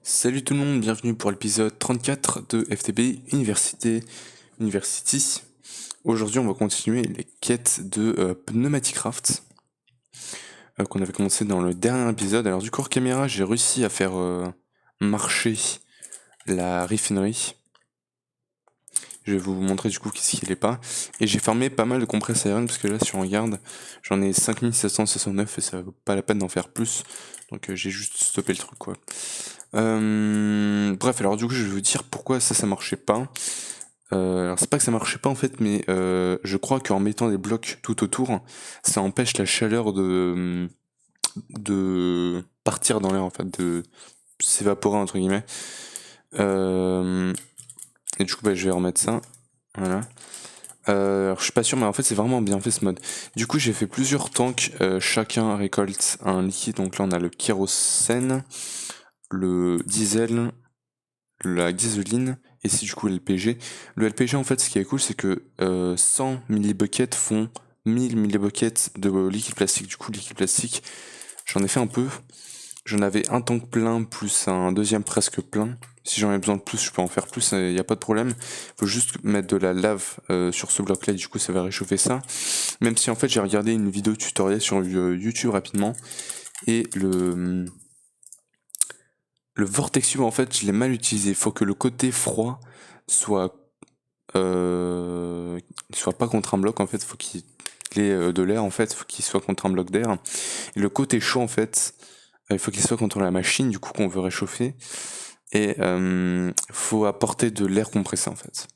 Salut tout le monde, bienvenue pour l'épisode 34 de FTB University. Aujourd'hui, on va continuer les quêtes de Pneumaticraft qu'on avait commencé dans le dernier épisode. Alors du corps caméra, j'ai réussi à faire marcher la raffinerie. Je vais vous montrer du coup qu'est-ce qu'il est pas. Et j'ai farmé pas mal de compresses aériennes parce que là, si on regarde, j'en ai 5769 et ça vaut pas la peine d'en faire plus. Donc j'ai juste stoppé le truc quoi. Bref, alors du coup, je vais vous dire pourquoi ça marchait pas. Alors c'est pas que ça marchait pas en fait, mais je crois qu'en mettant des blocs tout autour, ça empêche la chaleur de partir dans l'air en fait, de s'évaporer entre guillemets. Et du coup, bah, je vais remettre ça. Voilà. Alors, je suis pas sûr, mais en fait, c'est vraiment bien fait ce mode. Du coup, j'ai fait plusieurs tanks. Chacun récolte un liquide. Donc là, on a le kérosène, le diesel, la gasoline, et c'est du coup LPG. Le LPG, en fait, ce qui est cool, c'est que 100 millibuckets font 1000 millibuckets de liquide plastique. Du coup, liquide plastique, j'en ai fait un peu. J'en avais un tank plein plus un deuxième presque plein. Si j'en ai besoin de plus, je peux en faire plus, il n'y a pas de problème. Il faut juste mettre de la lave sur ce bloc-là, du coup ça va réchauffer ça. Même si en fait j'ai regardé une vidéo tutoriel sur YouTube rapidement, et le vortex tube en fait je l'ai mal utilisé. Il faut que le côté froid soit, soit pas contre un bloc en fait, faut qu'il ait de l'air en fait, faut qu'il soit contre un bloc d'air. Et le côté chaud en fait, il faut qu'il soit contre la machine du coup qu'on veut réchauffer. Et faut apporter de l'air compressé en fait.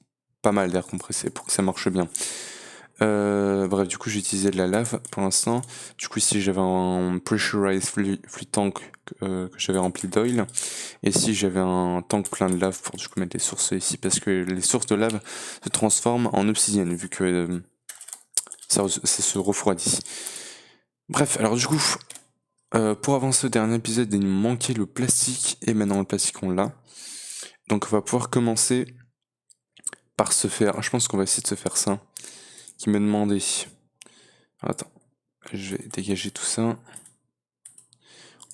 Pas mal d'air compressé pour que ça marche bien. Bref, du coup j'ai utilisé de la lave pour l'instant. Du coup ici j'avais un pressurized fluid tank que j'avais rempli d'oil. Et ici j'avais un tank plein de lave pour du coup mettre les sources ici, parce que les sources de lave se transforment en obsidienne vu que ça se refroidit. Bref, alors du coup pour avancer au dernier épisode, il nous manquait le plastique, et maintenant le plastique on l'a. Donc on va pouvoir commencer par se faire... Je pense qu'on va essayer de se faire ça. Qui me demandait... Attends, je vais dégager tout ça. On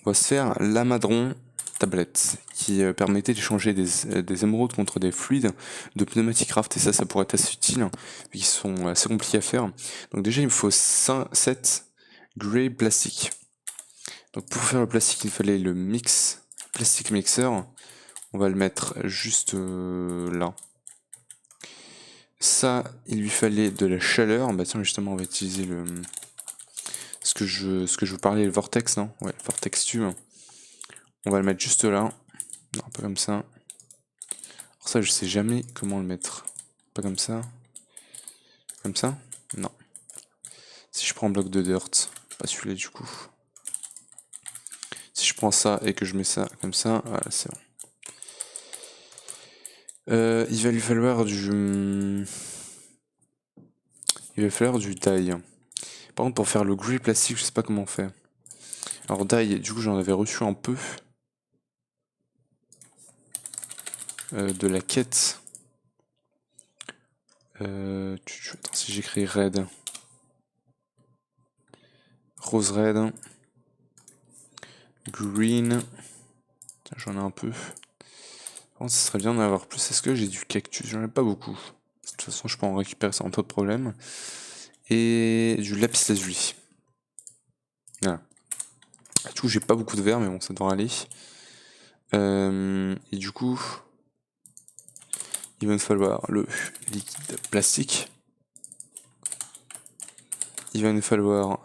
va se faire l'amadron tablette, qui permettait d'échanger des émeraudes contre des fluides de Pneumaticraft, et ça pourrait être assez utile, vu qu'ils sont assez compliqués à faire. Donc déjà il me faut 7 grey plastique. Donc pour faire le plastique, il fallait le plastic mixer. On va le mettre juste là. Ça, il lui fallait de la chaleur. Bah tiens, justement, on va utiliser ce que je vous parlais, le vortex, non? Ouais, le vortex tube. On va le mettre juste là. Un peu comme ça. Alors ça, je sais jamais comment le mettre. Pas comme ça. Comme ça? Non. Si je prends un bloc de dirt, pas celui-là du coup. Si je prends ça et que je mets ça comme ça, voilà, c'est bon. Il va lui falloir du... Il va falloir du dye. Par contre, pour faire le grey plastique, je sais pas comment on fait. Alors dye, du coup, j'en avais reçu un peu. De la quête. Attends, si j'écris red. Rose red. Green. J'en ai un peu. Par contre, ce serait bien d'en avoir plus. Est-ce que j'ai du cactus? J'en ai pas beaucoup. De toute façon, je peux en récupérer sans trop de problème. Et du lapis lazuli. Voilà. Du coup, j'ai pas beaucoup de verre, mais bon, ça devrait aller. Et du coup, il va nous falloir le liquide plastique. Il va nous falloir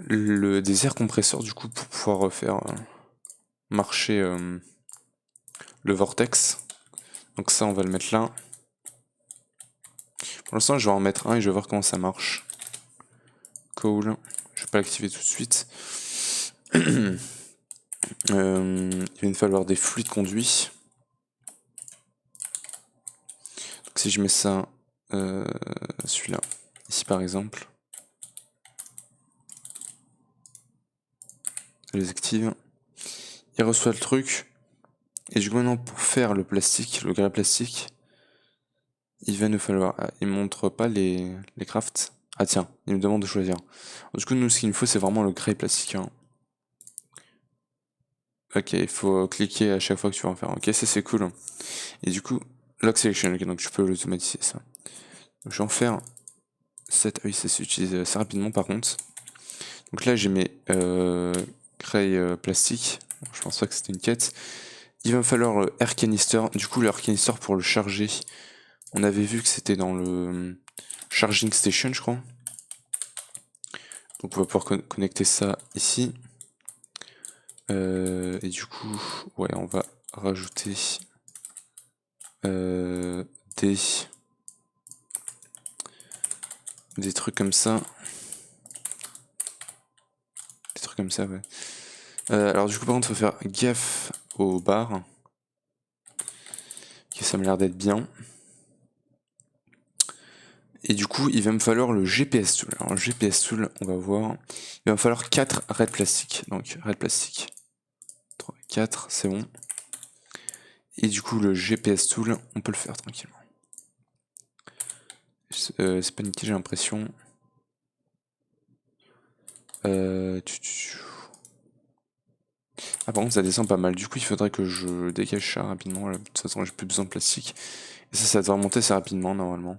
des airs compresseurs du coup pour pouvoir refaire marcher le vortex. Donc ça on va le mettre là. Pour l'instant je vais en mettre un et je vais voir comment ça marche. Cool. Je vais pas l'activer tout de suite. Il va nous falloir des fluides conduits. Donc si je mets ça, celui-là, ici par exemple, je les active. Il reçoit le truc. Et du coup maintenant pour faire le plastique, le grès plastique, il va nous falloir... Ah, il montre pas les crafts. Ah tiens, il me demande de choisir. Du coup nous ce qu'il nous faut c'est vraiment le grès plastique. Hein. Ok, il faut cliquer à chaque fois que tu vas en faire. Ok, ça c'est cool. Et du coup, lock selection, ok, donc je peux l'automatiser ça. Donc je vais en faire 7. Ah oui, ça s'utilise assez rapidement par contre. Donc là j'ai mes craie plastique. Je pense pas que c'était une quête. Il va me falloir le air canister. Du coup, le air canister pour le charger, on avait vu que c'était dans le charging station, je crois. Donc on va pouvoir connecter ça ici. Et du coup, ouais, on va rajouter des trucs comme ça. Des trucs comme ça, ouais. Alors du coup, par contre, faut faire gaffe aux barres. Ok, ça m'a l'air d'être bien. Et du coup, il va me falloir le GPS tool. Alors, le GPS tool, on va voir. Il va me falloir 4 red plastique. Donc, red plastique. 3, 4, c'est bon. Et du coup, le GPS tool, on peut le faire tranquillement. C'est pas nickel, j'ai l'impression. Ah, par contre, ça descend pas mal. Du coup, il faudrait que je dégage ça rapidement. De toute façon, j'ai plus besoin de plastique. Et ça devrait remonter assez rapidement, normalement.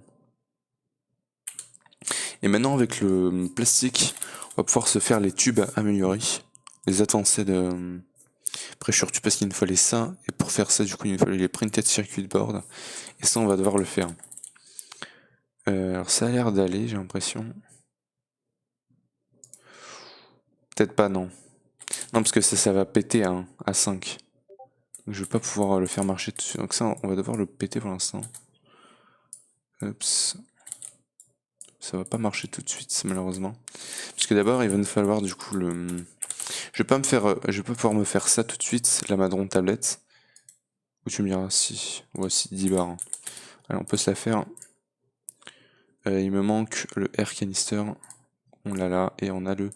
Et maintenant, avec le plastique, on va pouvoir se faire les tubes améliorés. Les avancées de pressure tube, parce qu'il nous fallait ça. Et pour faire ça, du coup, il nous fallait les printed circuit board. Et ça, on va devoir le faire. Alors, ça a l'air d'aller, j'ai l'impression. Peut-être pas, non. Non, parce que ça va péter à 5. Donc, je vais pas pouvoir le faire marcher dessus. Donc ça, on va devoir le péter pour l'instant. Oups. Ça va pas marcher tout de suite, malheureusement. Parce que d'abord, il va nous falloir du coup le... Je vais pas pouvoir me faire ça tout de suite, la Madron tablette. Ou tu me diras si... Voici 10 barres. Allez, on peut se la faire. Il me manque le air canister. On l'a là. Et on a le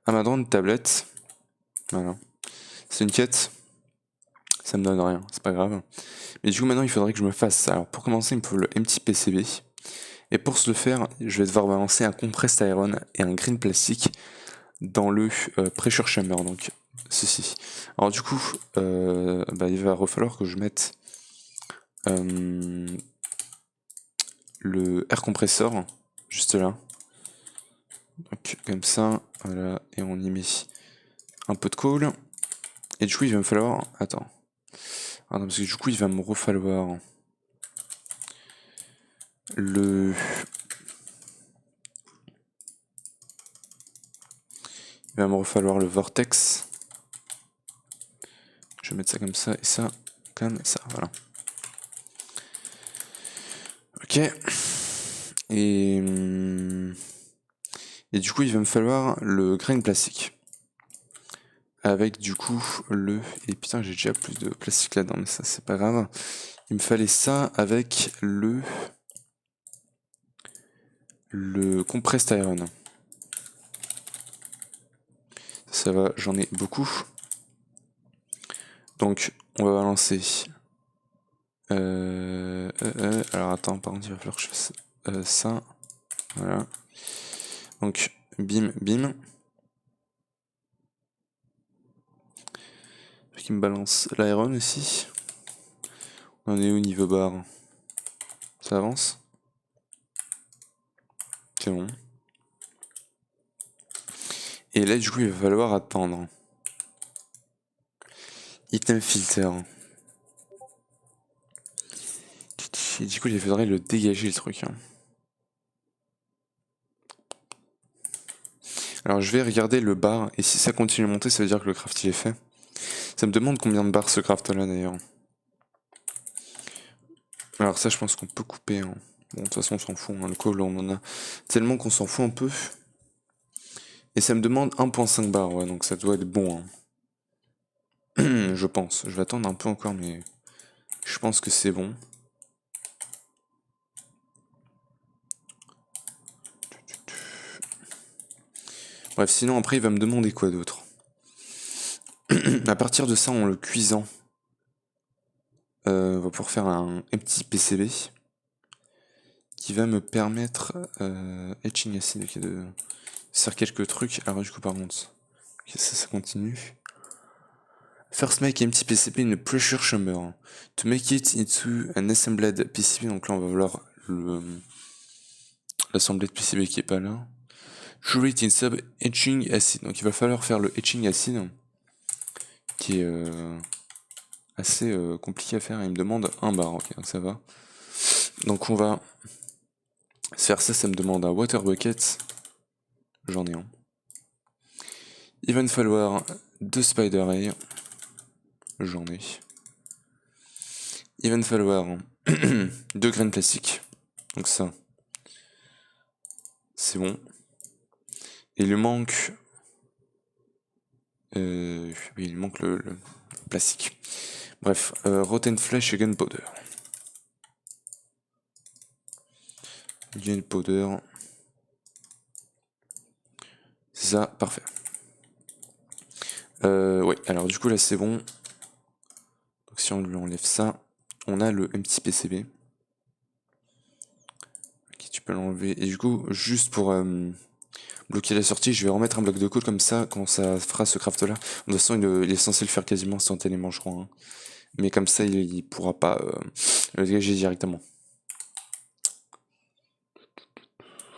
Amadron de tablette. Voilà. C'est une quête. Ça me donne rien, c'est pas grave. Mais du coup, maintenant, il faudrait que je me fasse ça. Alors, pour commencer, il me faut le empty PCB. Et pour ce faire, je vais devoir balancer un compressed iron et un green plastic dans le pressure chamber, donc ceci. Alors du coup, il va falloir que je mette le air compressor juste là. Donc comme ça, voilà, et on y met un peu de colle. Et du coup, il va me falloir... Attends, parce que du coup, il va me refalloir le... Il va me refalloir le vortex. Je vais mettre ça comme ça et ça comme ça, voilà. Ok. Et du coup, il va me falloir le grain plastique. Avec du coup le... Et putain, j'ai déjà plus de plastique là-dedans, mais ça, c'est pas grave. Il me fallait ça avec le compressed iron. Ça va, j'en ai beaucoup. Donc, on va balancer. Alors attends, par contre, il va falloir que je fasse ça. Voilà. Donc, bim, bim. Qui me balance l'iron aussi. On est au niveau barre. Ça avance. C'est bon. Et là, du coup, il va falloir attendre. Item filter. Et du coup, il faudrait le dégager le truc. Alors je vais regarder le bar, et si ça continue à monter, ça veut dire que le craft il est fait. Ça me demande combien de barres ce craft là d'ailleurs. Alors ça je pense qu'on peut couper. Hein. Bon de toute façon on s'en fout, hein. Le coal on en a tellement qu'on s'en fout un peu. Et ça me demande 1.5 barres, ouais, donc ça doit être bon. Hein. Je pense. Je vais attendre un peu encore, mais je pense que c'est bon. Bref, sinon après il va me demander quoi d'autre. À partir de ça, en le cuisant, on va pouvoir faire un petit PCB qui va me permettre etching acid, okay, de faire quelques trucs. Alors du coup par contre, okay, ça continue. First make empty PCB in a pressure chamber. To make it into an assembled PCB, donc là on va vouloir l'assemblée de PCB qui est pas là. Show it in sub etching acid. Donc il va falloir faire le etching acid, qui est assez compliqué à faire. Il me demande 1 bar, ok, donc ça va. Donc on va faire ça, ça me demande un water bucket. J'en ai un. Il va me falloir 2 spider ray. J'en ai. Il va me falloir 2 graines plastiques. Donc ça, c'est bon. Et il lui manque... oui, il manque le plastique. Bref, rotten flesh et gunpowder. Gunpowder. C'est ça, parfait. Ouais, alors du coup là c'est bon. Donc si on lui enlève ça, on a le petit PCB. Ok, tu peux l'enlever. Et du coup, juste pour bloquer la sortie, je vais remettre un bloc de code comme ça, quand ça fera ce craft là. De toute façon, il est censé le faire quasiment instantanément, je crois. Hein. Mais comme ça, il pourra pas le dégager directement.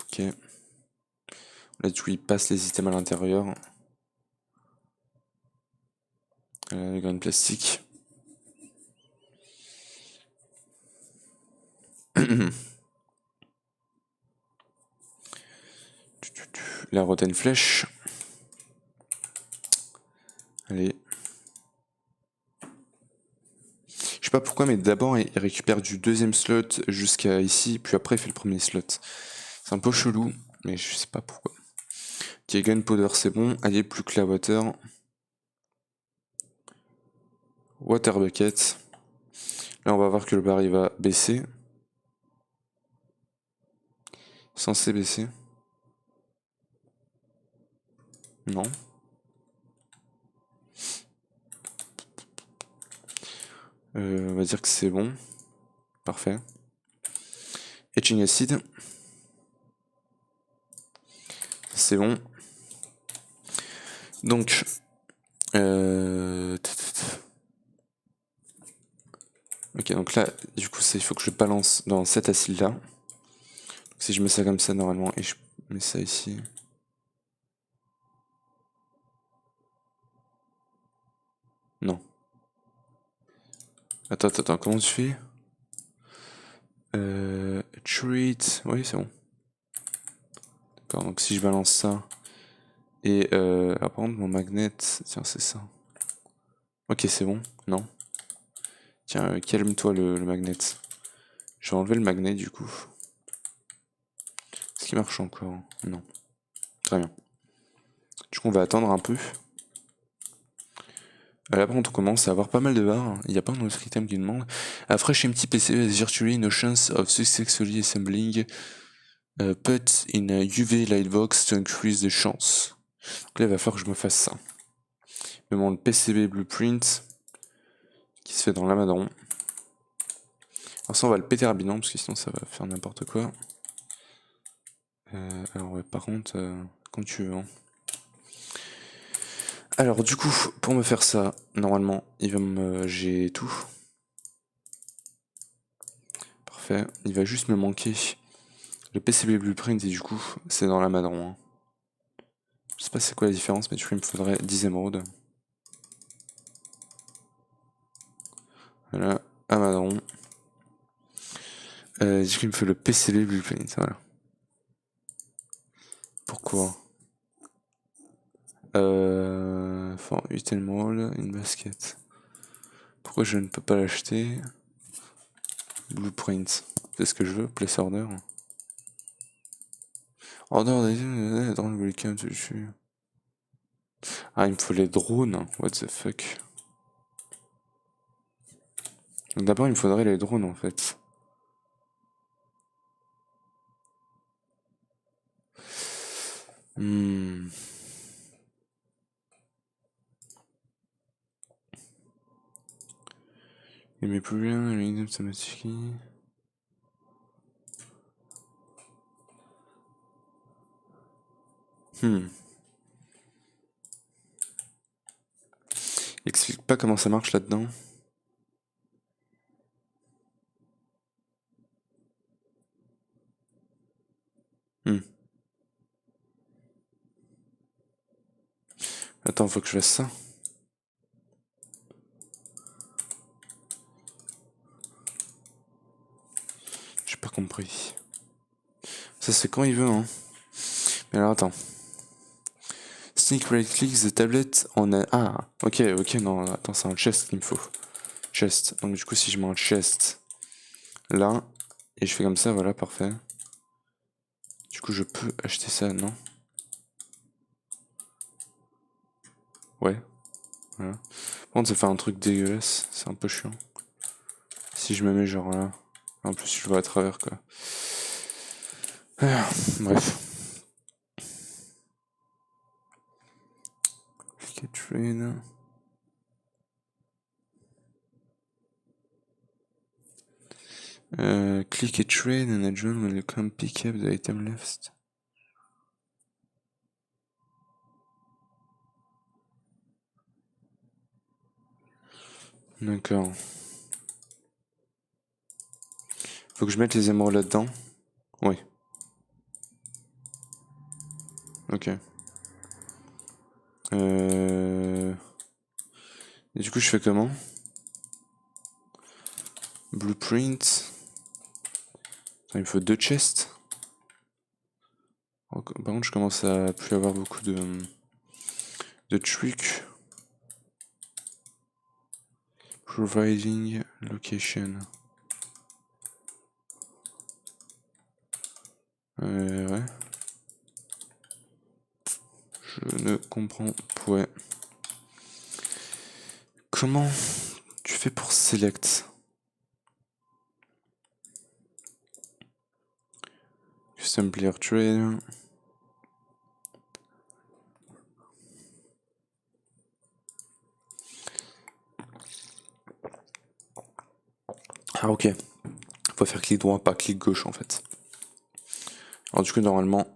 Ok. Là, du coup, il passe les systèmes à l'intérieur. Les graines plastiques. La rotten flèche. Allez. Je sais pas pourquoi, mais d'abord il récupère du deuxième slot jusqu'à ici, puis après il fait le premier slot. C'est un peu chelou, mais je sais pas pourquoi. Ok, gunpowder c'est bon. Allez, plus que la water. Water bucket. Là on va voir que le bar il va baisser. Censé baisser. Non. On va dire que c'est bon. Parfait. Etching acid. C'est bon. Donc, ok, donc là, du coup, il faut que je balance dans cet acide-là. Donc, si je mets ça comme ça, normalement, et je mets ça ici. Non. Attends, comment tu fais treat, oui, c'est bon. D'accord, donc si je balance ça, et par contre, mon magnet, tiens, c'est ça. Ok, c'est bon, non. Tiens, calme-toi le magnet. Je vais enlever le magnet du coup. Est-ce qu'il marche encore? Non. Très bien. Du coup, on va attendre un peu. Là, par contre, on commence à avoir pas mal de barres. Il n'y a pas un autre item qui demande. A fresh empty PCB has virtually no chance of successfully assembling. Put in a UV lightbox to increase the chance. Donc là, il va falloir que je me fasse ça. Je me demande le PCB blueprint qui se fait dans l'amadron. Alors ça, on va le péter rapidement parce que sinon ça va faire n'importe quoi. Alors ouais, par contre, comme tu veux. Hein. Alors du coup, pour me faire ça, normalement, il va me... j'ai tout. Parfait. Il va juste me manquer le PCB blueprint et du coup, c'est dans l'amadron. Hein. Je sais pas c'est quoi la différence, mais du coup, il me faudrait 10 émeraudes. Voilà, amadron. Du coup, il me fait le PCB blueprint, voilà. Pourquoi for emerald, une basket. Pourquoi je ne peux pas l'acheter? Blueprint. C'est ce que je veux, place order. Order dans le welcome dessus. Ah, il me faut les drones. What the fuck. D'abord, il me faudrait les drones en fait. Hmm. Il met plus rien, l'exemple automatique. Explique pas comment ça marche là-dedans. Attends, faut que je fasse ça. J'ai pas compris. Ça c'est quand il veut, hein. Mais alors attends. Sneak right click the tablet on a... Ah, ok, non, attends, c'est un chest qu'il me faut. Chest. Donc du coup, si je mets un chest là, et je fais comme ça, voilà, parfait. Du coup, je peux acheter ça, non? Ouais. Voilà. Par contre, ça fait un truc dégueulasse, c'est un peu chiant. Si je me mets genre là. En plus, je vois à travers, quoi. Ah, bref. Click train. Click a train and adjourn when you come pick up the item left. D'accord. Faut que je mette les émeraudes là-dedans. Oui. Ok. Et du coup, je fais comment? Blueprint. Attends, il me faut 2 chests. Par contre, je commence à plus avoir beaucoup de trucs. Providing location. Ouais. Je ne comprends pas. Ouais. Comment tu fais pour select? Custom player trade. Ah ok. Faut faire clic droit, pas clic gauche en fait. Alors du coup normalement,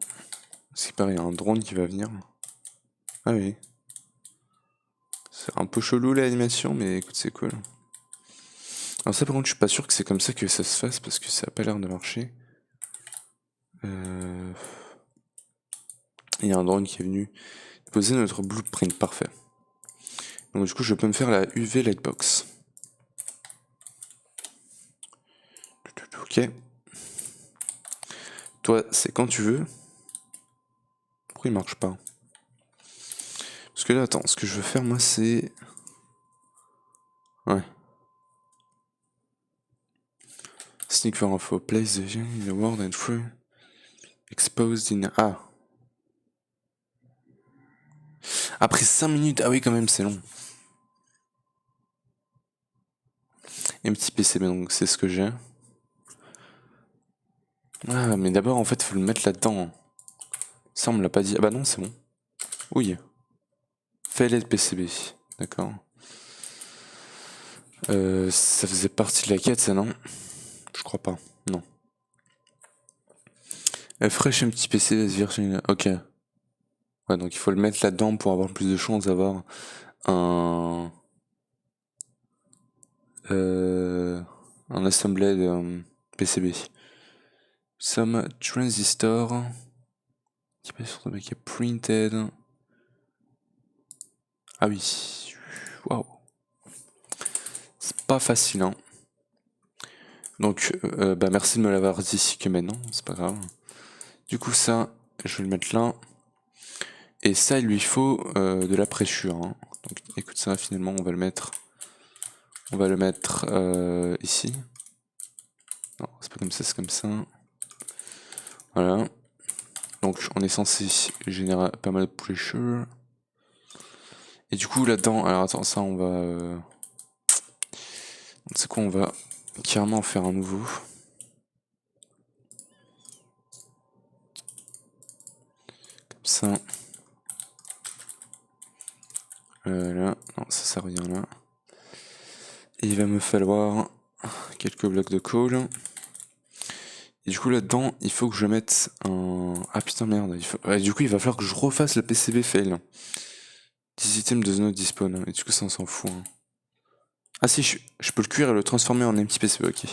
c'est pareil, il y a un drone qui va venir. Ah oui. C'est un peu chelou l'animation, mais écoute, c'est cool. Alors ça par contre, je suis pas sûr que c'est comme ça que ça se fasse, parce que ça a pas l'air de marcher. Il y a un drone qui est venu poser notre blueprint, parfait. Donc du coup, je peux me faire la UV Lightbox. Ok. Toi, c'est quand tu veux. Pourquoi il marche pas? Parce que là, attends, ce que je veux faire, moi, c'est... Ouais. Sneak for info. Place the vision in the world and through. Exposed in... Ah. Après 5 minutes, ah oui, quand même, c'est long. Et un petit PCB, donc c'est ce que j'ai. Ah, mais d'abord, en fait, faut le mettre là-dedans. Ça, on me l'a pas dit. Ah bah non, c'est bon. Oui. Failed PCB. D'accord. Ça faisait partie de la quête, ça, non? Je crois pas. Non. Fresh un petit PC version. Ok. Ouais, donc il faut le mettre là-dedans pour avoir plus de chances d'avoir un. Un assembled PCB. Some transistor. Qui passe sur le est printed. Ah oui. Waouh. C'est pas facile, hein. Donc, bah merci de me l'avoir dit ici que maintenant, c'est pas grave. Du coup, ça, je vais le mettre là. Et ça, il lui faut de la pressure. Hein. Donc, écoute ça, finalement, on va le mettre. On va le mettre ici. Non, c'est pas comme ça, c'est comme ça. Voilà. Donc, on est censé générer pas mal de pressure. Et du coup, là-dedans, alors attends, ça, on va. C'est quoi, on va carrément en faire un nouveau. Comme ça. Là, non, ça sert à rien là. Et il va me falloir quelques blocs de coal. Et du coup là-dedans, il faut que je mette un... Ah putain merde, du coup il va falloir que je refasse le PCB fail. 10 items de Zeno dispawn. Et du coup, ça, on s'en fout. Hein. Ah si, je peux le cuire et le transformer en empty PCB, ok.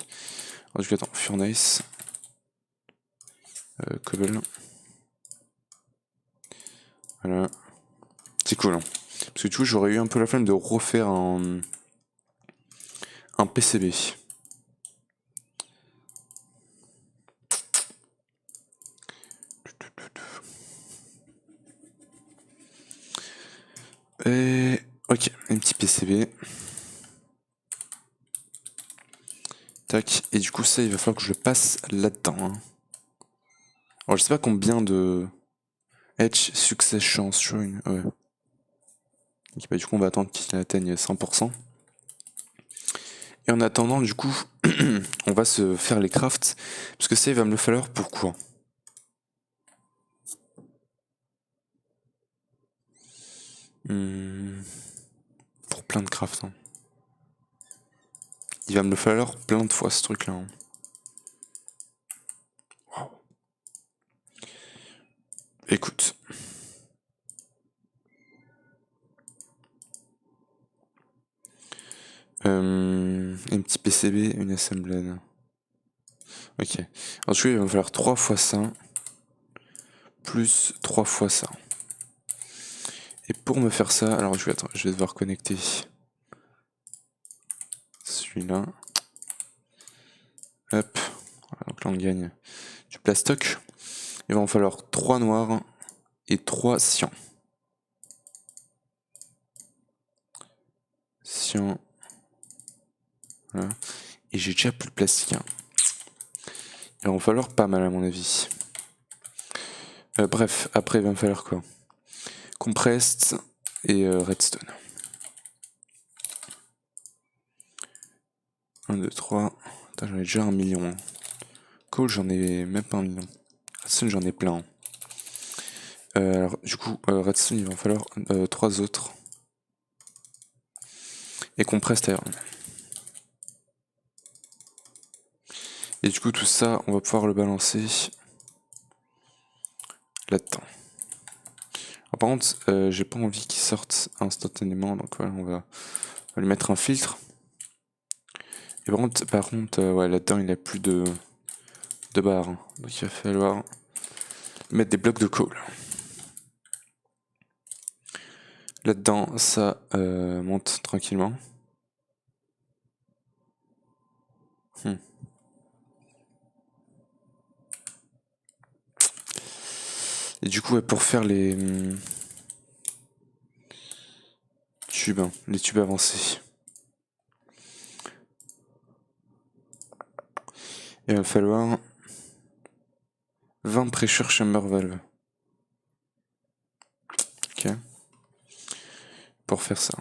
Alors, du coup, attends, Furnace. Cobble. Voilà. C'est cool. Hein. Parce que du coup, j'aurais eu un peu la flemme de refaire un PCB. Et... Ok, un petit PCB. Tac, et du coup ça il va falloir que je le passe là-dedans. Hein. Alors je sais pas combien de... Edge Success Chance Shrine, ouais. Ok, bah du coup on va attendre qu'il atteigne 100%. Et en attendant du coup, on va se faire les crafts. Parce que ça il va me le falloir pourquoi Pour plein de crafts. Hein. Il va me le falloir plein de fois ce truc là. Hein. Wow. Écoute. Un petit PCB, une assemblade. Ok. Alors du coup il va me falloir 3 fois ça. Plus 3 fois ça. Et pour me faire ça, alors je vais devoir connecter celui-là. Hop, voilà, donc là on gagne du plastoc. Il va en falloir 3 noirs et 3 cyan. Cyan. Voilà. Et j'ai déjà plus de plastique. Hein. Il va en falloir pas mal à mon avis. Bref, après il va me falloir quoi? Compressed et redstone. 1, 2, 3. Attends, j'en ai déjà 1 million. Hein. Coal, j'en ai même pas 1 million. Redstone, j'en ai plein. Alors, du coup, redstone, il va en falloir 3 autres. Et compressed iron. Et du coup, tout ça, on va pouvoir le balancer là-dedans. Par contre, j'ai pas envie qu'il sorte instantanément, donc voilà, on va lui mettre un filtre. Et par contre ouais, là-dedans, il a plus de barres. Hein. Donc il va falloir mettre des blocs de coal. Là-dedans, ça monte tranquillement. Et du coup, ouais, pour faire les tubes, hein, les tubes avancés, il va falloir 20 pressure chamber valve. Ok. Pour faire ça.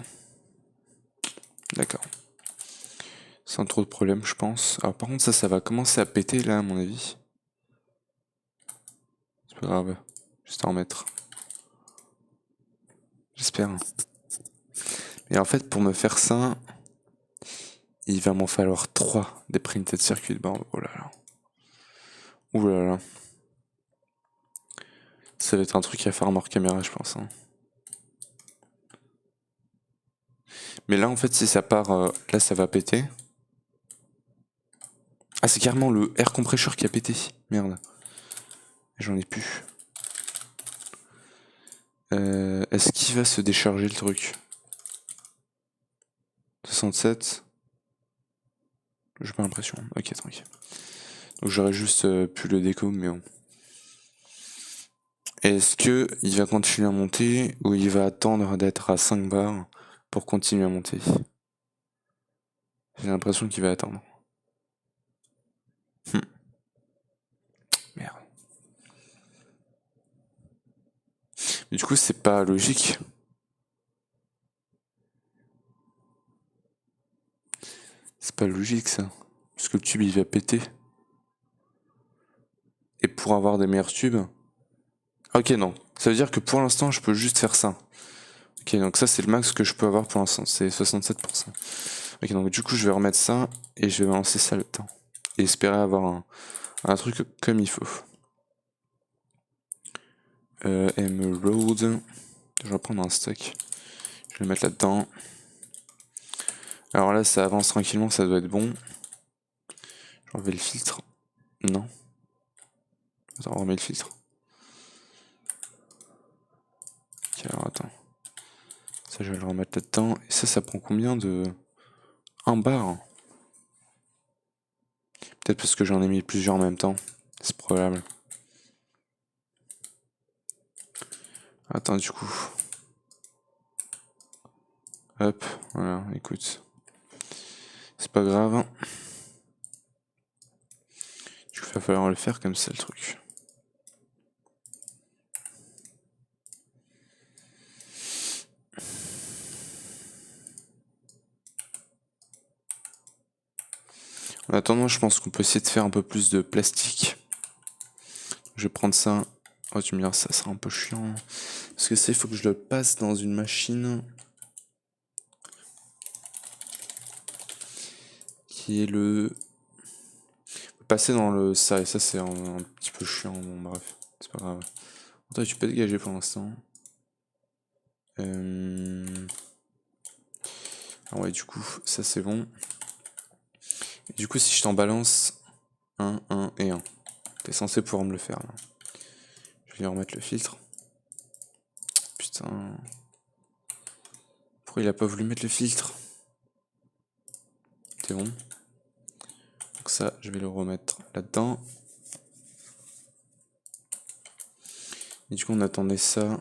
D'accord. Sans trop de problèmes, je pense. Alors par contre, ça va commencer à péter là, à mon avis. C'est pas grave. Juste à en mettre. J'espère. Et en fait, pour me faire ça, il va m'en falloir 3 des printed circuit board. Oh là là. Ouh là là. Ça va être un truc à faire en hors caméra, je pense. Hein. Mais là, en fait, si ça part... là, ça va péter. Ah, c'est carrément le air compressor qui a pété. Merde. J'en ai plus. Est-ce qu'il va se décharger le truc? 67. J'ai pas l'impression. Ok, tranquille. Donc j'aurais juste pu le déco, mais bon. Est-ce que il va continuer à monter ou il va attendre d'être à 5 bars pour continuer à monter? J'ai l'impression qu'il va attendre. Merde. Mais du coup, c'est pas logique. C'est pas logique ça. Parce que le tube il va péter. Et pour avoir des meilleurs tubes. Ok, non. Ça veut dire que pour l'instant, je peux juste faire ça. Ok, donc ça, c'est le max que je peux avoir pour l'instant. C'est 67%. Ok, donc du coup, je vais remettre ça et je vais balancer ça le temps. Et espérer avoir un truc comme il faut. Emerald. Je vais prendre un stock. Je vais le mettre là-dedans. Alors là, ça avance tranquillement, ça doit être bon. J'enlève le filtre. Non. Attends, on remet le filtre. Ok, alors attends. Ça, je vais le remettre là-dedans. Et ça prend combien de... 1 bar? Peut-être parce que j'en ai mis plusieurs en même temps. C'est probable. Attends, du coup. Hop, voilà, écoute. C'est pas grave. Du coup, il va falloir le faire comme ça, le truc. En attendant, je pense qu'on peut essayer de faire un peu plus de plastique. Je vais prendre ça. Oh, tu me diras, ça sera un peu chiant. Parce que ça, il faut que je le passe dans une machine. Qui est le... Passer dans le ça, et ça, c'est un petit peu chiant. Bon, bref, c'est pas grave. Attends, tu peux dégager pour l'instant. Ah ouais, du coup, ça, c'est bon. Et du coup, si je t'en balance 1, 1 et 1, t'es censé pouvoir me le faire, là. Je vais remettre le filtre. Putain. Pourquoi il a pas voulu mettre le filtre? C'est bon. Donc ça, je vais le remettre là-dedans. Et du coup, on attendait ça.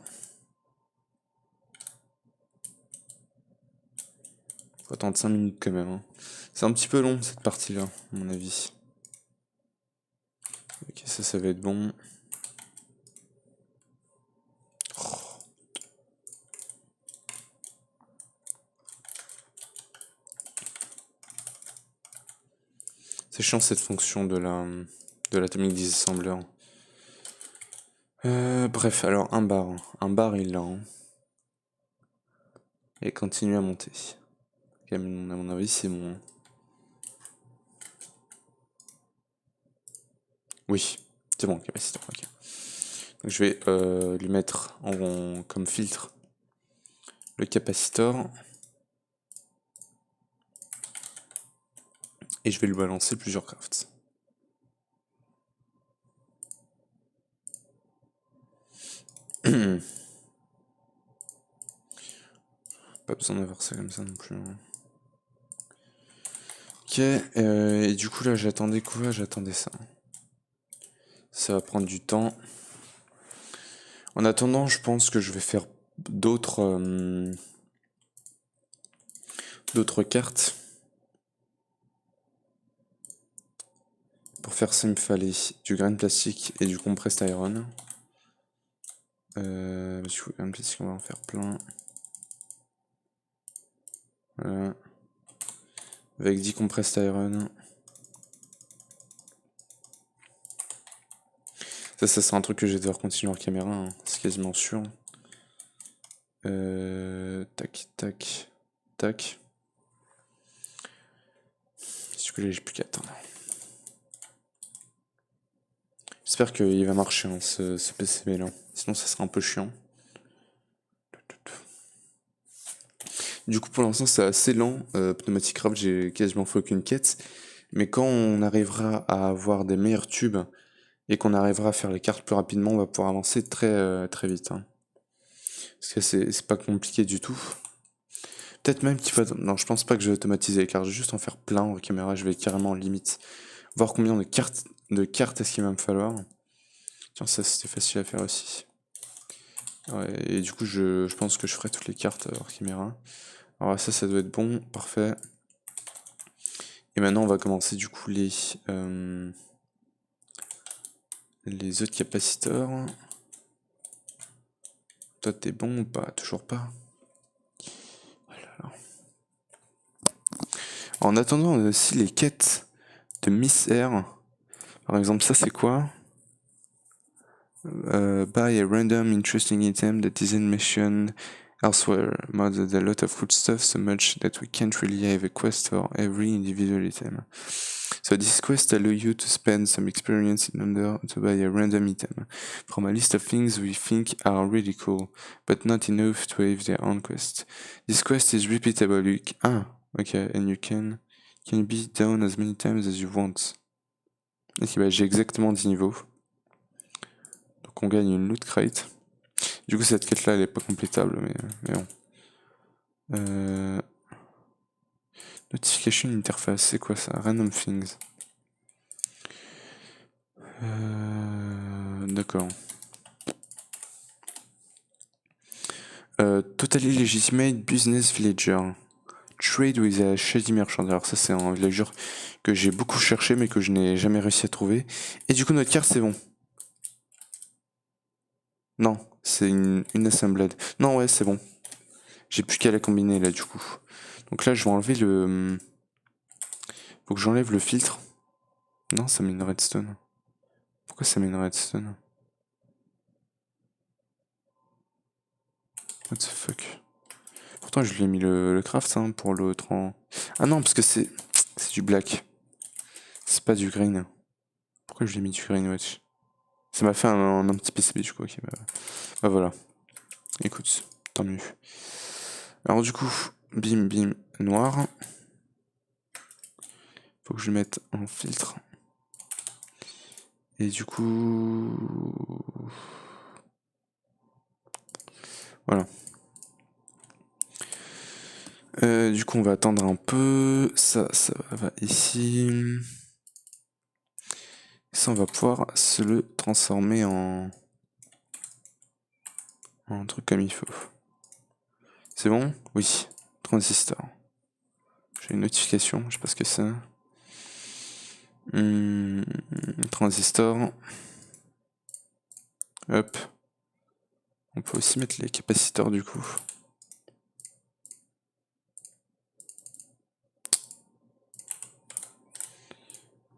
Faut attendre 5 minutes quand même. Hein. C'est un petit peu long, cette partie-là, à mon avis. Ok, ça va être bon. C'est chiant cette fonction de l'atomic disassembler. Bref, alors un bar. Un bar il l'a. Hein. Et continue à monter. À mon avis, c'est bon. Hein. Oui, c'est bon, capaciteur. Ok. Donc je vais lui mettre comme filtre le capacitor. Et je vais lui balancer plusieurs crafts. Pas besoin d'avoir ça comme ça non plus. Hein. Ok, et du coup là j'attendais quoi? J'attendais ça. Ça va prendre du temps. En attendant, je pense que je vais faire d'autres cartes. Pour faire ça, il me fallait du grain de plastique et du compressed iron. Du coup, grain de plastique, on va en faire plein. Voilà. Avec 10 compressed iron. Ça sera un truc que je vais devoir continuer en caméra, hein. C'est quasiment sûr. Tac, tac, tac. Du coup, là, j'ai plus qu'à attendre. J'espère qu'il va marcher, hein, ce PCB là. Sinon, ça sera un peu chiant. Du coup, pour l'instant, c'est assez lent. Pneumatic Craft, j'ai quasiment fait aucune quête. Mais quand on arrivera à avoir des meilleurs tubes et qu'on arrivera à faire les cartes plus rapidement, on va pouvoir avancer très vite. Hein. Parce que c'est pas compliqué du tout. Peut-être même qu'il faut... Non, je pense pas que je vais automatiser les cartes. Je vais juste en faire plein en caméra. Je vais carrément en limite. Voir combien de cartes est-ce qu'il va me falloir. Tiens, ça c'était facile à faire aussi. Ouais, et du coup, je pense que je ferai toutes les cartes hors caméra. Alors ça doit être bon, parfait. Et maintenant, on va commencer du coup les autres capaciteurs. Toi, t'es bon ou pas? Toujours pas. Voilà. En attendant, on a aussi les quêtes de Miss R. Par exemple, ça c'est quoi? Buy a random interesting item that isn't mentioned Elsewhere, modded a lot of cool stuff, so much that we can't really have a quest for every individual item. So this quest allows you to spend some experience in order to buy a random item from a list of things we think are really cool, but not enough to have their own quest. This quest is repeatable. Okay, and you can be down as many times as you want. Ok, bah j'ai exactement 10 niveaux. Donc on gagne une loot crate. Du coup cette quête là elle est pas complétable, mais bon. Notification interface, c'est quoi ça? Random things. D'accord. Totally legitimate business villager. Trade with a shady merchant. Alors ça c'est un villager que j'ai beaucoup cherché mais que je n'ai jamais réussi à trouver. Et du coup notre carte c'est bon. Non, c'est une assembled. Non ouais c'est bon. J'ai plus qu'à la combiner là du coup. Donc là je vais enlever le... Faut que j'enlève le filtre. Non ça met une redstone. Pourquoi ça met une redstone? What the fuck? Pourtant je lui ai mis le craft hein, pour l'autre en... Ah non parce que c'est du black. C'est pas du green. Pourquoi je l'ai mis du green watch? Ça m'a fait un petit PCB du coup, ok bah voilà. Écoute, tant mieux. Alors du coup, bim bim noir. Faut que je le mette en filtre. Et du coup... Voilà. Du coup on va attendre un peu. Ça va ici. Ça on va pouvoir se le transformer en truc comme il faut. C'est bon? Oui. Transistor. J'ai une notification, je sais pas ce que c'est. Transistor. Hop. On peut aussi mettre les capaciteurs du coup.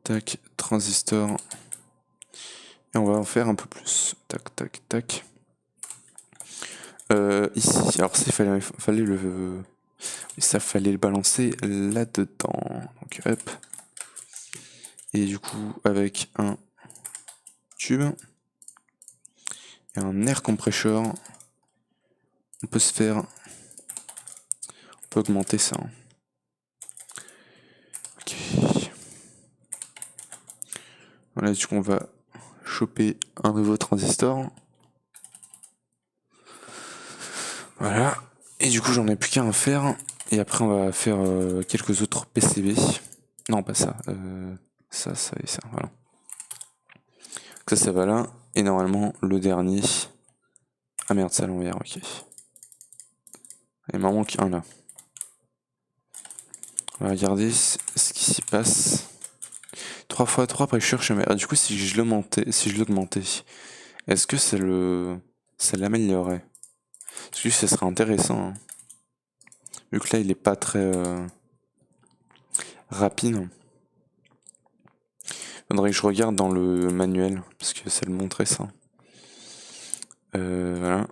Tac, transistor. Et on va en faire un peu plus. Tac, tac, tac. Ici, alors ça, ça fallait le balancer là-dedans. Donc hop. Et du coup, avec un tube et un air compressor, on peut se faire... On peut augmenter ça. Ok. Voilà, du coup, on va choper un nouveau transistor. Voilà. Et du coup, j'en ai plus qu'à en faire. Et après, on va faire quelques autres PCB. Non, pas ça. Ça et ça. Voilà. Ça va là. Et normalement, le dernier. Ah merde, ça à l'envers, ok. Il m'en manque un là. On va regarder ce qui s'y passe. 3x3 pressure chez moi. Du coup, si je l'augmentais, est-ce que ça l'améliorerait? Parce que ça serait intéressant. Hein. Vu que là, il est pas très rapide. Faudrait que je regarde dans le manuel, parce que ça le montrait ça. Voilà.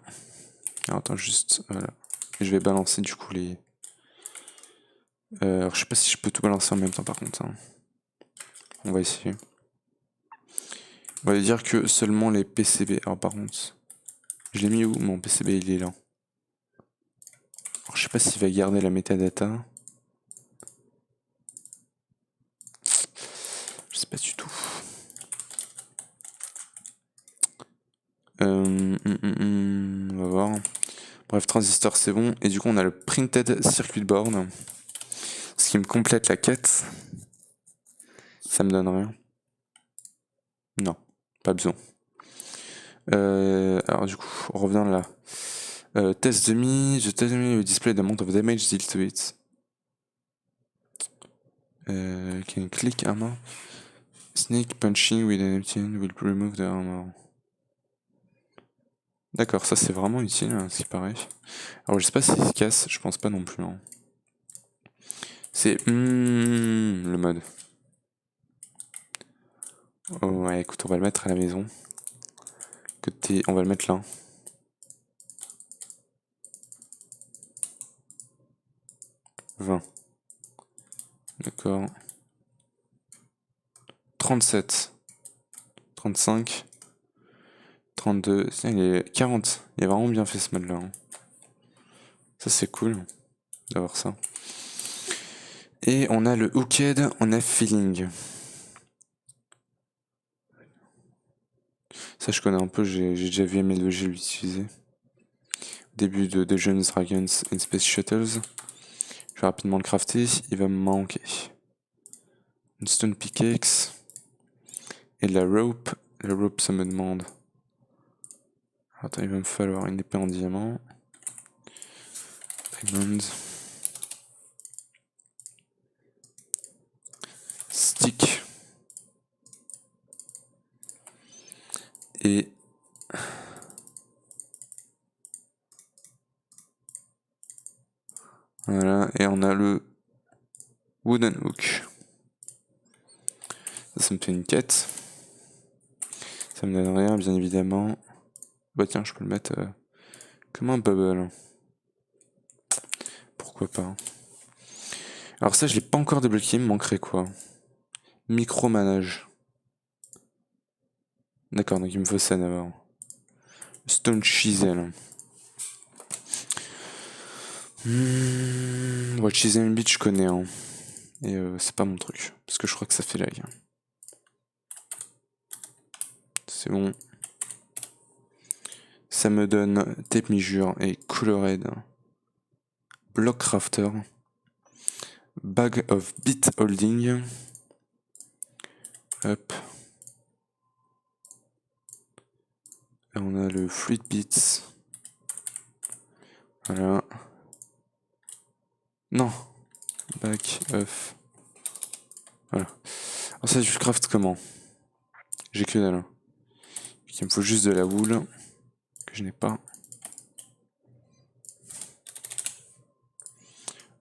Alors, attends, juste, voilà. Je vais balancer du coup les... alors, je sais pas si je peux tout balancer en même temps par contre. Hein. On va essayer. On va dire que seulement les PCB. Alors par contre, je l'ai mis où? Mon PCB il est là. Alors, je sais pas s'il va garder la metadata. Je sais pas du tout. On va voir. Bref, transistor c'est bon. Et du coup on a le printed circuit board. Ce qui me complète la quête. Ça me donne rien. Non, pas besoin. Alors du coup, on revient là. Test demi, the test demi will display the amount of damage dealt to it. Can click armor. Snake punching with an empty hand will remove the armor. D'accord, ça c'est vraiment utile, hein, ce qui paraît. Alors je sais pas s'il se casse, je pense pas non plus. Hein. C'est le mode. Oh, ouais, écoute, on va le mettre à la maison. On va le mettre là. 20. D'accord. 37. 35. 32. Il est 40. Il a vraiment bien fait ce mode-là. Hein. Ça, c'est cool d'avoir ça. Et on a le Hooked en F-Feeling. Ça, je connais un peu, j'ai déjà vu MLG l'utiliser. Début de Dungeons, Dragons and Space Shuttles. Je vais rapidement le crafter, il va me manquer. Une Stone Pickaxe. Et de la Rope. La Rope, ça me demande. Attends, il va me falloir une épée en diamant. Diamond. Stick. Et voilà, et on a le Wooden Hook. Ça me fait une quête. Ça me donne rien, bien évidemment. Bah tiens, je peux le mettre comme un bubble. Pourquoi pas. Alors ça, je l'ai pas encore débloqué, il me manquerait quoi? Micromanage. D'accord, donc il me faut ça d'abord. Stone Chisel. Ouais, Chisel Beach, je connais, hein. Et c'est pas mon truc. Parce que je crois que ça fait lag. C'est bon. Ça me donne Tape Measure et Colored. Block Crafter. Bag of Bit Holding. Hop. Là, on a le Fluid Bits. Voilà. Non. Back of. Voilà. Alors ça, je craft comment? J'ai que dalle. Il me faut juste de la wool. Que je n'ai pas.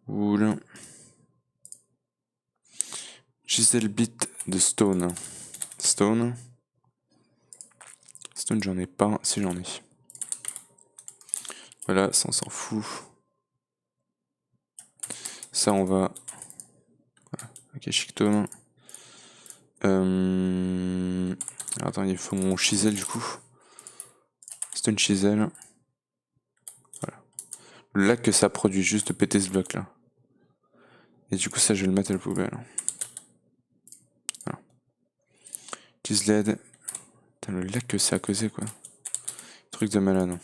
Wool. Chisel Bit de Stone. Stone. Stone, j'en ai pas. Si j'en ai. Voilà, ça on s'en fout. Ça, on va. Ok, Chictome. Attends, il faut mon chisel du coup. Stone Chisel. Voilà. Le lag que ça produit juste de péter ce bloc là. Et du coup, ça, je vais le mettre à la poubelle. Voilà. Chiseled. Putain, le lag que ça a causé quoi. Truc de malade.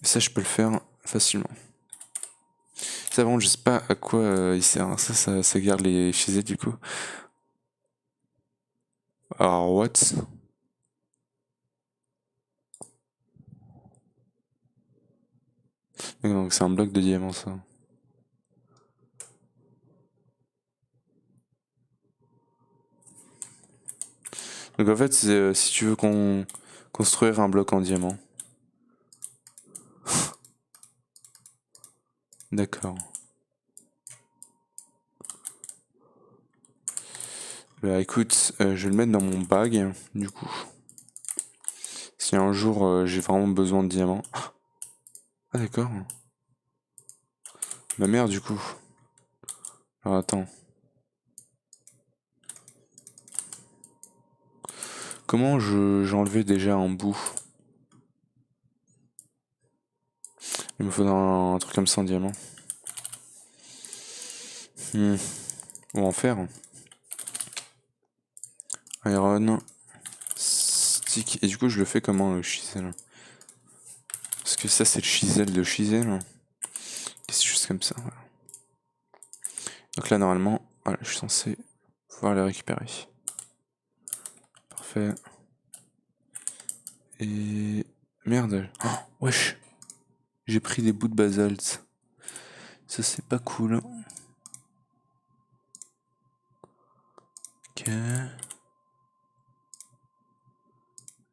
Et ça, je peux le faire facilement. Ça, vraiment, je sais pas à quoi il sert. Ça garde les chisels du coup. Alors, what? Donc, c'est un bloc de diamant ça. Donc en fait, si tu veux construire un bloc en diamant. D'accord. Bah écoute, je vais le mettre dans mon bag, du coup. Si un jour j'ai vraiment besoin de diamants. Ah d'accord. Bah merde du coup. Alors attends. Comment j'enlevais déjà un bout? Il me faudra un truc comme ça en diamant. Ou en fer. Iron. Stick. Et du coup je le fais comment le chisel? Parce que ça c'est le chisel de chisel. C'est juste comme ça. Voilà. Donc là normalement, voilà, je suis censé pouvoir les récupérer. Parfait. Et... Merde. Oh, wesh. J'ai pris des bouts de basalte. Ça c'est pas cool. Ok.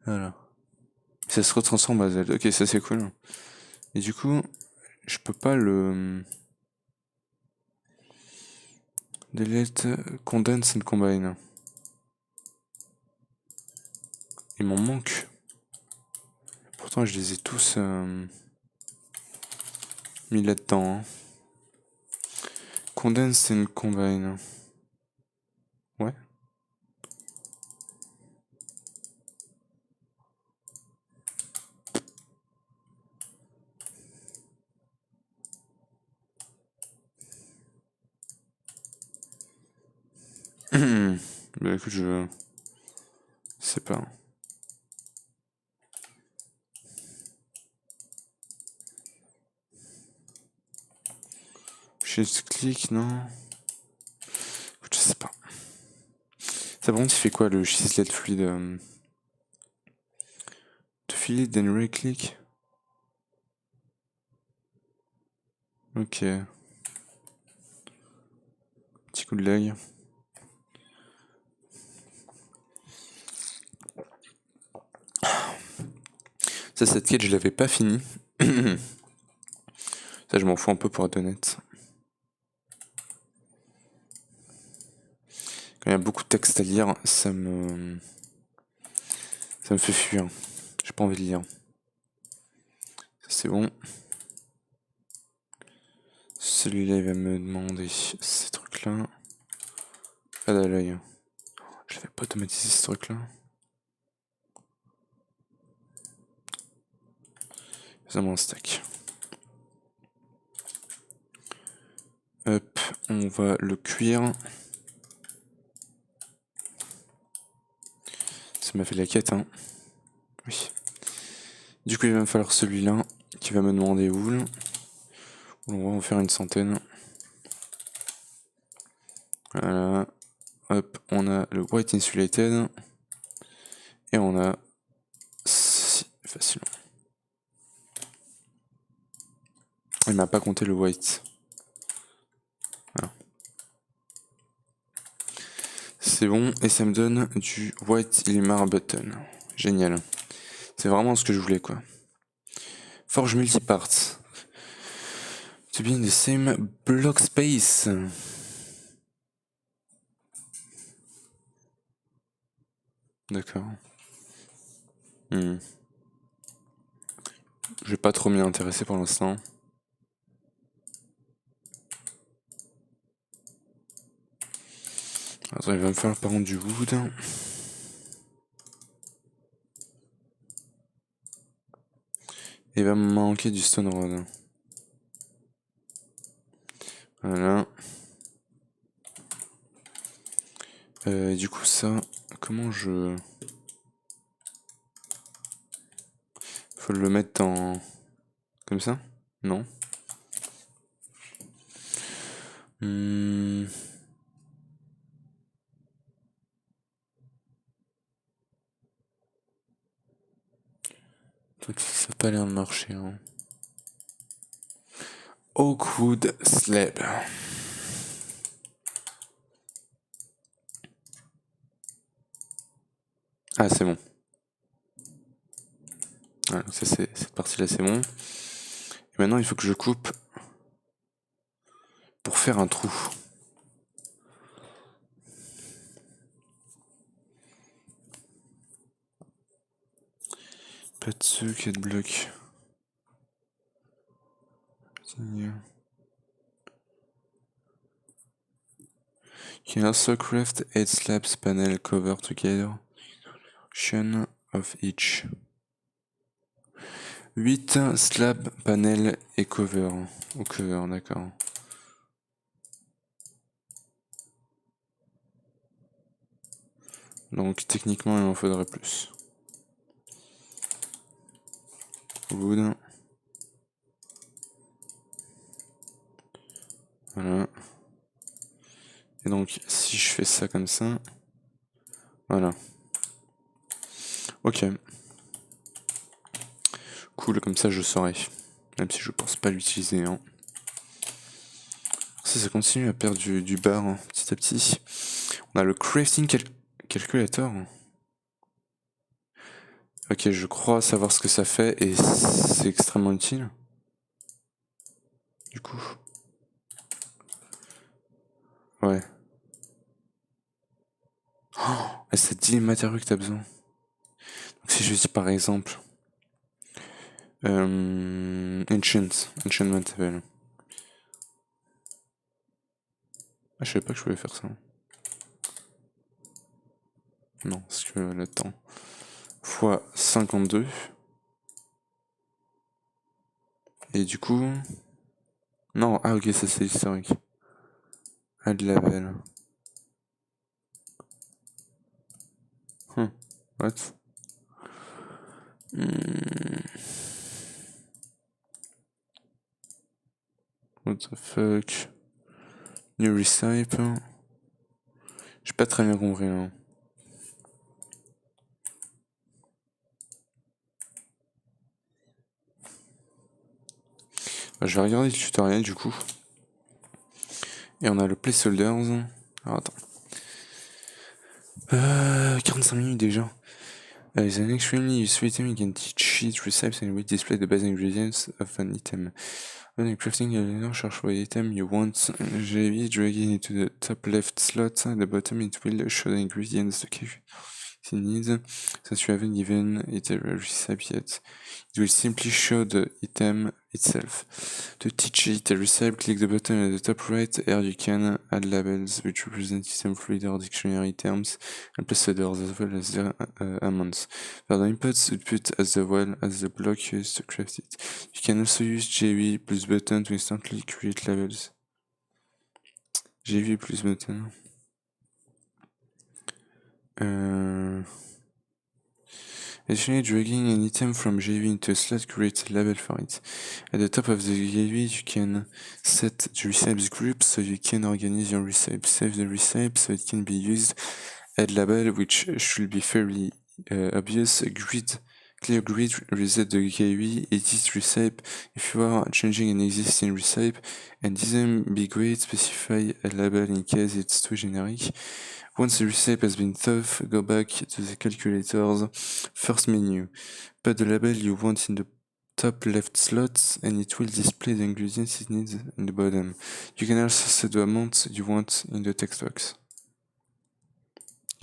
Voilà. Ça se retransforme en basalte. Ok, ça c'est cool. Et du coup, je peux pas le... Delete, condense and combine. Il m'en manque. Pourtant, je les ai tous mis là-dedans. Hein. condense and combine. Ouais. Bah écoute, je sais pas. Shift click, non. Écoute, je sais pas. Ça par contre, il fait quoi le shift fluide? To fill it, then right click. Ok. Petit coup de lag. Ça, cette quête, je l'avais pas fini. Ça, je m'en fous un peu pour être honnête. Quand il y a beaucoup de texte à lire, ça me fait fuir. J'ai pas envie de lire. Ça, c'est bon. Celui-là, il va me demander ces trucs-là. Pas à l'œil. Je l'avais pas automatisé ce truc-là. Faisons un stack. Hop, on va le cuire. Ça m'a fait la quête, hein. Oui. Du coup, il va me falloir celui-là qui va me demander wool. On va en faire une centaine. Voilà. Hop, on a le white insulated. Et on a ceci, facilement. Il m'a pas compté le white. Voilà. C'est bon, et ça me donne du white Ilmar button. Génial. C'est vraiment ce que je voulais, quoi. Forge multiparts. To be in the same block space. D'accord. Je vais pas trop m'y intéresser pour l'instant. Attends, il va me falloir par contre du wood. Et il va me manquer du stone rod. Voilà. Du coup ça, comment je... Faut le mettre en... Comme ça? Non. Ça n'a pas l'air de marcher. Hein. Oakwood slab. Ah, c'est bon. Voilà, ça, cette partie-là, c'est bon. Et maintenant, il faut que je coupe pour faire un trou. Pas de ceux qui de blocs. Can also craft 8 slabs panel cover together. Of each. 8 slabs, panel et cover. Ou cover, d'accord. Donc techniquement, il en faudrait plus. Wood. Voilà. Et donc, si je fais ça comme ça, voilà. Ok. Cool, comme ça je saurai. Même si je pense pas l'utiliser. Hein. Ça continue à perdre du bar hein, petit à petit. On a le crafting calculator. Ok, je crois savoir ce que ça fait et c'est extrêmement utile. Du coup. Ouais. Oh, et ça te dit les matériaux que t'as besoin. Donc si je dis par exemple enchantment table. Ah, je savais pas que je pouvais faire ça. Non, parce que le temps. Fois 52. Et du coup... Non, ah ok, ça c'est historique. Add label. What? What the fuck? New recipe. J'ai pas très bien compris, hein. Bah, je vais regarder le tutoriel du coup. Et on a le placeholders. Alors attends. 45 minutes déjà. Is an extremely useful item. You can teach sheet recipes and we display the base ingredients of an item. When crafting a linear, search for the item you want. JV, drag it into the top left slot. At the bottom, it will show the ingredients the cake needs. Since you haven't given it a recipe yet, it will simply show the item itself. To teach it a recipe, click the button at the top right. Here you can add labels which represent item fluid or dictionary terms and placeholders as well as their amounts. For the inputs, output as well as the block used to craft it. You can also use JV plus button to instantly create labels. JV plus button. Additionally, dragging an item from JV into a slot creates a label for it. At the top of the JV, you can set the recipes group so you can organize your recipe. Save the recipe so it can be used. Add label, which should be fairly obvious. Clear grid, reset the JV, edit recipe. If you are changing an existing recipe, and doesn't be great, specify a label in case it's too generic. Once the recipe has been thought, go back to the calculator's first menu. Put the label you want in the top left slot and it will display the ingredients it needs in the bottom. You can also set the amount you want in the text box.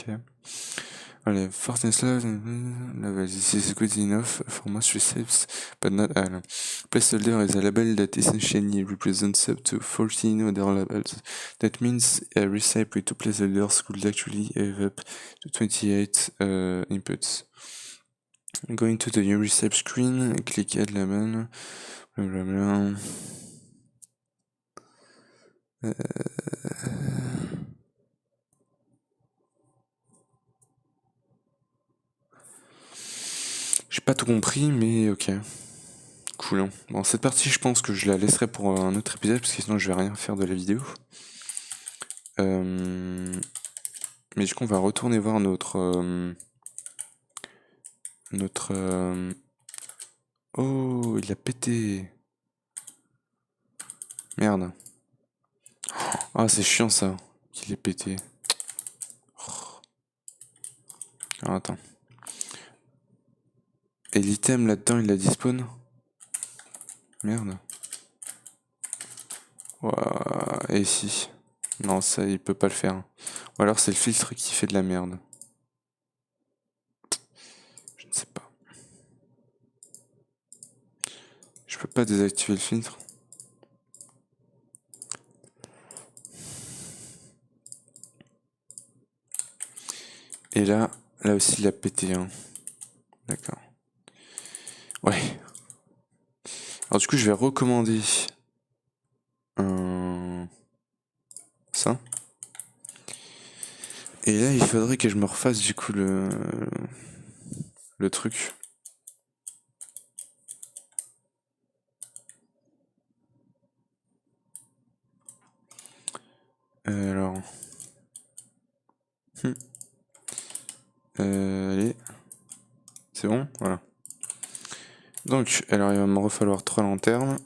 Okay. Allez, Fortnite level. This is good enough for most recipes, but not all. Placeholder is a label that essentially represents up to 14 other labels. That means a recipe with 2 placeholders could actually have up to 28 inputs. Going to the new recipe screen, click add label, blah blah blah. J'ai pas tout compris, mais ok. Cool. Hein. Bon, cette partie, je pense que je la laisserai pour un autre épisode, parce que sinon je vais rien faire de la vidéo. Mais du coup, on va retourner voir notre... Oh, il a pété. Merde. Ah, c'est chiant ça, qu'il ait pété. Ah, attends. Et l'item là-dedans, il la despawn? Merde. Ouah, et ici. Non, ça, il peut pas le faire. Ou alors c'est le filtre qui fait de la merde. Je ne sais pas. Je peux pas désactiver le filtre. Et là aussi, il a pété. Hein. D'accord. Ouais. Alors du coup, je vais recommander ça. Et là, il faudrait que je me refasse du coup le truc. Alors. Allez. C'est bon? Voilà. Donc, alors il va me falloir 3 lanternes.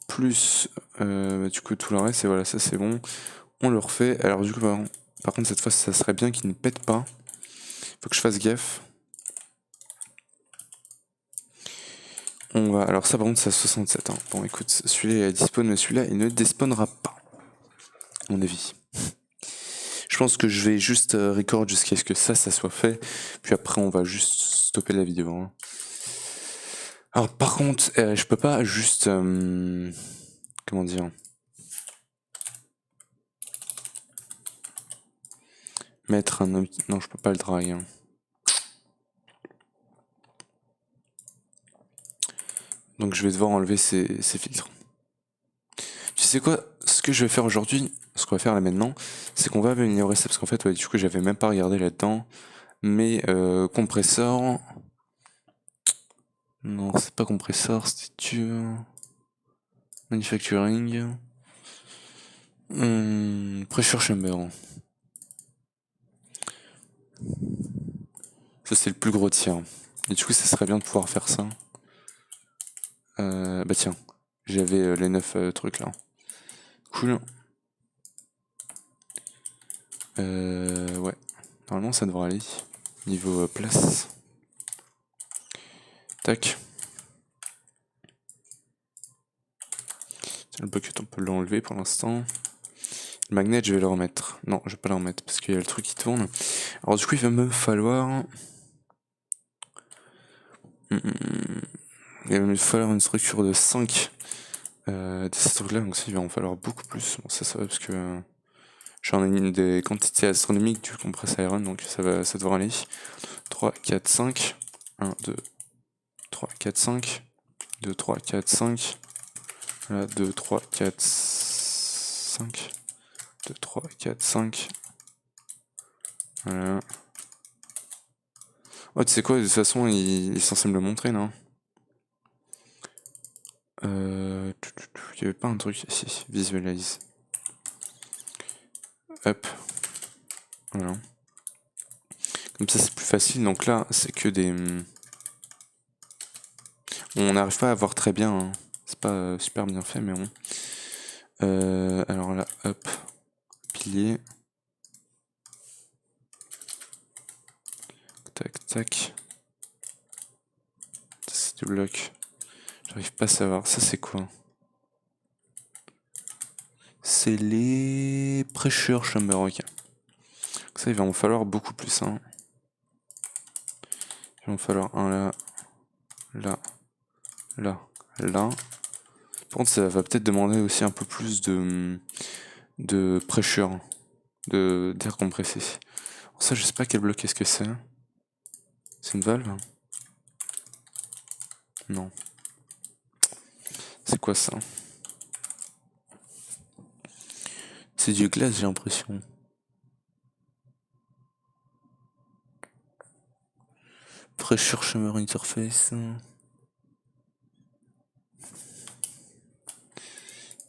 Plus du coup tout le reste, et voilà, ça c'est bon. On le refait. Alors du coup, par contre, cette fois, ça serait bien qu'il ne pète pas. Faut que je fasse gaffe. On va. Alors ça par contre c'est à 67. Hein. Bon écoute, celui-là il despawn, mais celui-là il ne despawnera pas. À mon avis. Je pense que je vais juste record jusqu'à ce que ça soit fait. Puis après on va juste stopper la vidéo. Hein. Alors par contre, je peux pas juste... comment dire mettre un... Non, je peux pas le drag. Hein. Donc je vais devoir enlever ces filtres. Tu sais quoi? Ce que je vais faire aujourd'hui, ce qu'on va faire là maintenant, c'est qu'on va améliorer ça, parce qu'en fait, ouais, du coup, j'avais même pas regardé là-dedans. Mais compresseur... Non, c'est pas compresseur, c'était... Manufacturing... pressure chamber. Ça, c'est le plus gros tiers. Et du coup, ça serait bien de pouvoir faire ça. Bah tiens, j'avais les 9 trucs là. Cool. Ouais. Normalement, ça devrait aller. Niveau place. Tac. Le bucket, on peut l'enlever pour l'instant. Le magnet, je vais le remettre. Non, je vais pas le remettre parce qu'il y a le truc qui tourne. Alors, du coup, il va me falloir. Il va me falloir une structure de 5 de ces trucs-là. Donc, ça, il va en falloir beaucoup plus. Bon, ça va parce que j'en ai des quantités astronomiques du compress iron. Donc, ça devrait aller. 3, 4, 5. 1, 2, 3, 4, 5. 2, 3, 4, 5. Là, 2, 3, 4, 5. 2, 3, 4, 5. Voilà. Oh, tu sais quoi, de toute façon, il est censé me le montrer, non? Il y avait pas un truc ici, visualise. Hop. Voilà. Comme ça, c'est plus facile. Donc là, c'est que des... On n'arrive pas à voir très bien. Hein. C'est pas super bien fait, mais bon. Alors là, hop. Pilier. Tac, tac. C'est du bloc. J'arrive pas à savoir. Ça, c'est quoi? C'est les pressure chamber, ok. Ça, il va en falloir beaucoup plus. Hein. Il va en falloir un là, là, là, là. Par contre, ça va peut-être demander aussi un peu plus de pressure, d'air compressé. Alors ça, je sais pas quel bloc est-ce que c'est. C'est une valve? Non. C'est quoi ça? C'est du glace, j'ai l'impression. Pressure chamber interface.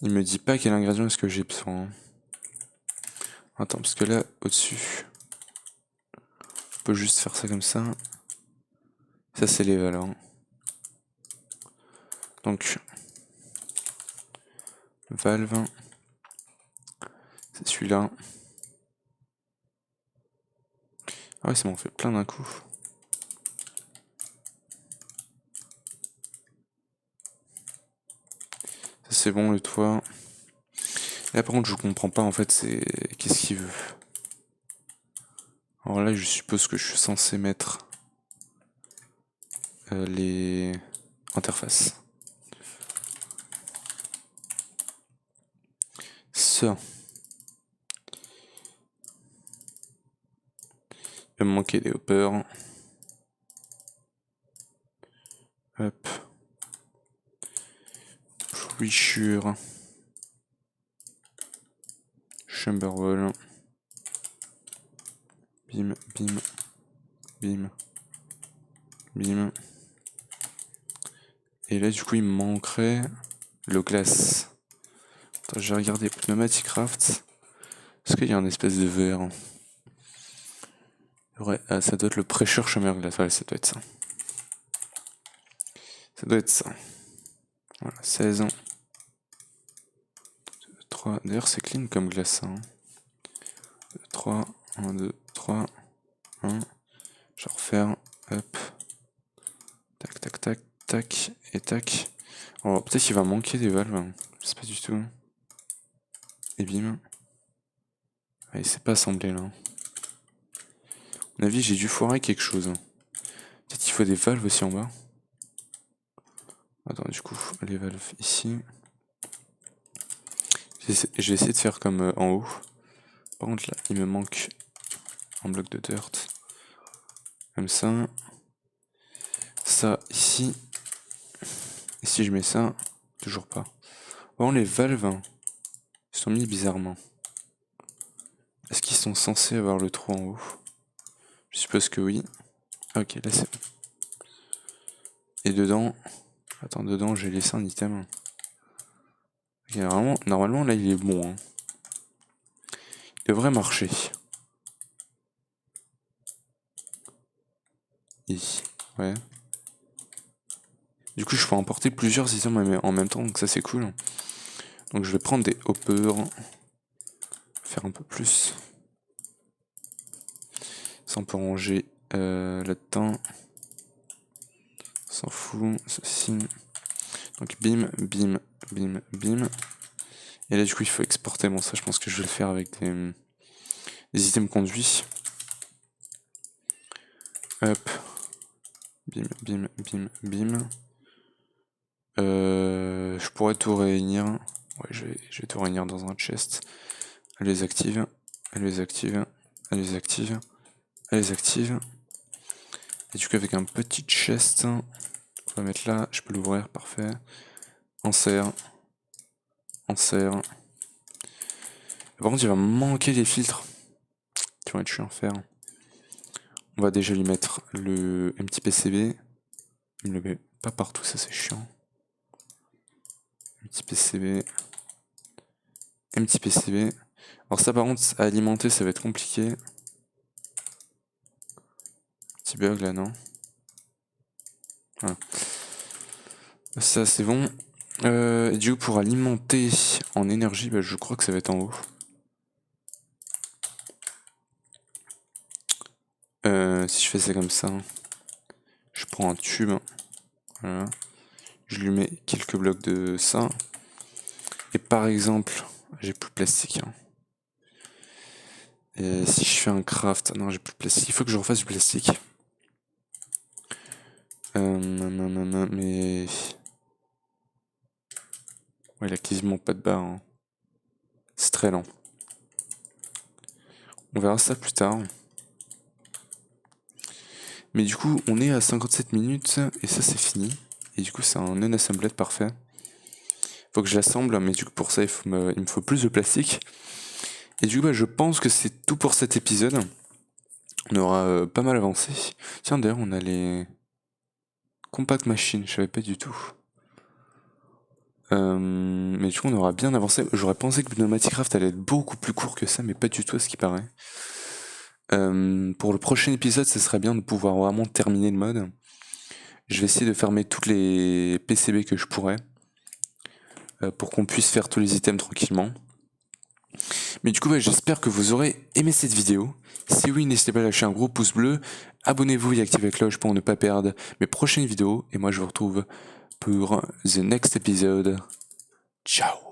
Il me dit pas quel ingrédient est-ce que j'ai besoin. Attends, parce que là, au-dessus, on peut juste faire ça comme ça. Ça, c'est les valeurs. Donc, valve. C'est celui-là. Ah ouais, ça m'en fait plein d'un coup. Ça, c'est bon, le toit. Là, par contre, je comprends pas, en fait, c'est... Qu'est-ce qu'il veut? Alors là, je suppose que je suis censé mettre les interfaces. Ça. Il va me manquer des hoppers. Hop. Pressure. Chamber wall. Bim, bim, bim, bim. Et là, du coup, il me manquerait le glace. Attends, j'ai regardé Pneumatic Craft. Est-ce qu'il y a un espèce de verre? Ouais, ah, ça doit être le pressure chamber glace. Ouais, ça doit être ça. Ça doit être ça. Voilà, 16. 2, 3. D'ailleurs, c'est clean comme glace, ça. Hein. 2, 3. 1, 2, 3. 1. Je vais refaire. Hop. Tac, tac, tac, tac. Et tac. Alors, peut-être qu'il va manquer des valves. Je sais pas du tout. Et bim. Ah, il s'est pas assemblé là. À mon avis, j'ai dû foirer quelque chose. Peut-être qu'il faut des valves aussi en bas. Attends, du coup, les valves ici. J'ai essayé de faire comme en haut. Par contre, là, il me manque un bloc de dirt. Comme ça. Ça ici. Et si je mets ça, toujours pas. Bon, les valves, ils sont mis bizarrement. Est-ce qu'ils sont censés avoir le trou en haut? Je suppose que oui. Ok, là c'est bon. Et dedans... Attends, dedans j'ai laissé un item. Ok, normalement là il est bon. Hein. Il devrait marcher. Ici, ouais. Du coup je peux emporter plusieurs items en même temps, donc ça c'est cool. Donc je vais prendre des hoppers. Faire un peu plus. Ça on peut ranger là-dedans. On s'en fout, ceci. Donc bim, bim, bim, bim. Et là du coup il faut exporter. Bon ça je pense que je vais le faire avec des items conduits. Hop. Bim, bim, bim, bim. Je pourrais tout réunir. Ouais, je vais tout réunir dans un chest. Elle les active. Elle les active. Elle les active. Elle les active. Et du coup avec un petit chest, on va mettre là. Je peux l'ouvrir, parfait. Insert. Insert. Par contre il va me manquer les filtres. Tu vas être chiant à faire. On va déjà lui mettre le petit PCB. Il me le met pas partout, ça c'est chiant. Petit PCB. Petit PCB. Alors ça par contre, à alimenter ça va être compliqué. Petit bug là, non? Voilà. Ça c'est bon. Et du coup pour alimenter en énergie, bah, je crois que ça va être en haut. Si je fais ça comme ça, je prends un tube. Voilà. Je lui mets quelques blocs de ça. Et par exemple, j'ai plus de plastique. Hein. Et si je fais un craft, non j'ai plus de plastique. Il faut que je refasse du plastique. Mais... Ouais, il a quasiment pas de barre. Hein. C'est très lent. On verra ça plus tard. Mais du coup, on est à 57 minutes et ça c'est fini. Et du coup, c'est un unassembled parfait. Faut que je l'assemble, mais du coup, pour ça, il me faut plus de plastique. Et du coup, bah, je pense que c'est tout pour cet épisode. On aura pas mal avancé. Tiens, d'ailleurs, on a les compact machines, je savais pas du tout. Mais du coup, on aura bien avancé. J'aurais pensé que Pneumatic Craft allait être beaucoup plus court que ça, mais pas du tout à ce qui paraît. Pour le prochain épisode, ce serait bien de pouvoir vraiment terminer le mode. Je vais essayer de fermer toutes les PCB que je pourrais. Pour qu'on puisse faire tous les items tranquillement. Mais du coup, bah, j'espère que vous aurez aimé cette vidéo. Si oui, n'hésitez pas à lâcher un gros pouce bleu. Abonnez-vous et activez la cloche pour ne pas perdre mes prochaines vidéos. Et moi, je vous retrouve pour the next episode. Ciao!